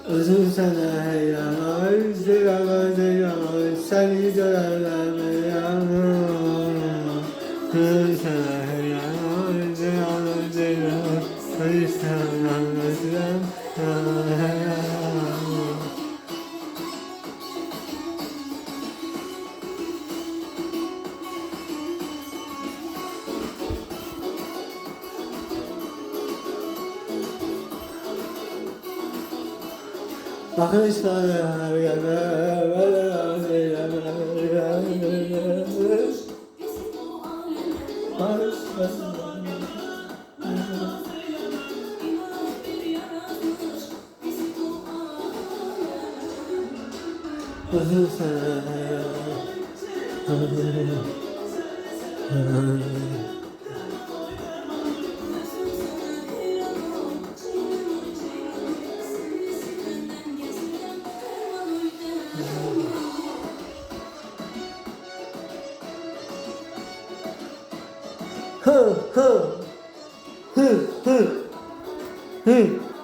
Özüm sana heyran, ziralar, seni görelim yanım. Özüm sana heyran, ziralar, seni görelim yanım. Bakışlar her Hı hı hı hı hı.